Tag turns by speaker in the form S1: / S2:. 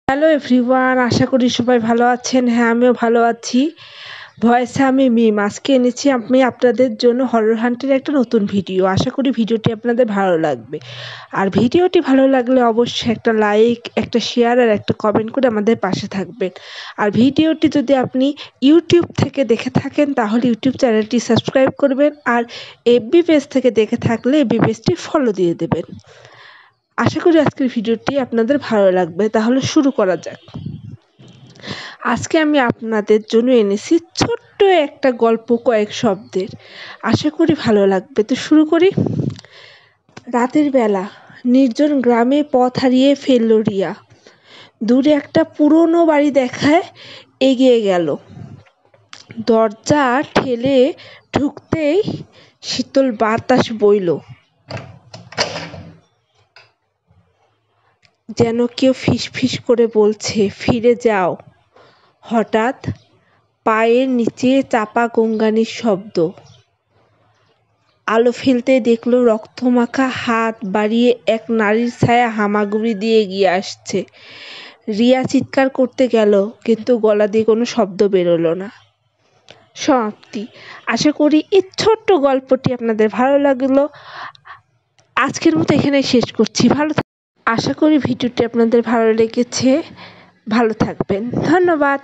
S1: Hello everyone, আশা করি সবাই ভালো আছেন। হ্যাঁ, আমিও ভালো আছি। ভয়েসে আমি মিম। আজকে এনেছি আমি আপনাদের জন্য হরর হান্টের একটা নতুন ভিডিও। আশা করি ভিডিওটি আপনাদের ভালো লাগবে। আর ভিডিওটি ভালো লাগলে অবশ্যই একটা লাইক, একটা শেয়ার আর একটা কমেন্ট করে আমাদের পাশে থাকবেন। আর ভিডিওটি যদি আপনি ইউটিউব থেকে দেখে থাকেন তাহলে ইউটিউব চ্যানেলটি সাবস্ক্রাইব করবেন, আর এফবি পেজ থেকে দেখে থাকলে এফবি পেজটি ফলো দিয়ে দেবেন। আশা করি আজকের ভিডিওটি আপনাদের ভালো লাগবে। তাহলে শুরু করা যাক। আজকে আমি আপনাদের জন্য এনেছি ছোট্ট একটা গল্প, কয়েক শব্দের। আশা করি ভালো লাগবে। তো শুরু করি। রাতের বেলা নির্জন গ্রামে পথ হারিয়ে ফেলল রিয়া। দূরে একটা পুরনো বাড়ি দেখায় এগিয়ে গেল। দরজা ঠেলে ঢুকতেই শীতল বাতাস বইল, যেন কেউ ফিসফিস করে বলছে ফিরে যাও। হঠাৎ পায়ের নিচে চাপা গঙ্গানির শব্দ। আলো ফেলতে দেখল রক্তমাখা হাত বাড়িয়ে এক নারীর ছায়া হামাগুড়ি দিয়ে এগিয়ে আসছে। রিয়া চিৎকার করতে গেল, কিন্তু গলা দিয়ে কোনো শব্দ বেরোলো না। সমাপ্তি। আশা করি এই ছোট্ট গল্পটি আপনাদের ভালো লাগলো। আজকের মতো এখানে শেষ করছি। আশা করি ভিডিওটি আপনাদের ভালো লেগেছে। ভালো থাকবেন। ধন্যবাদ।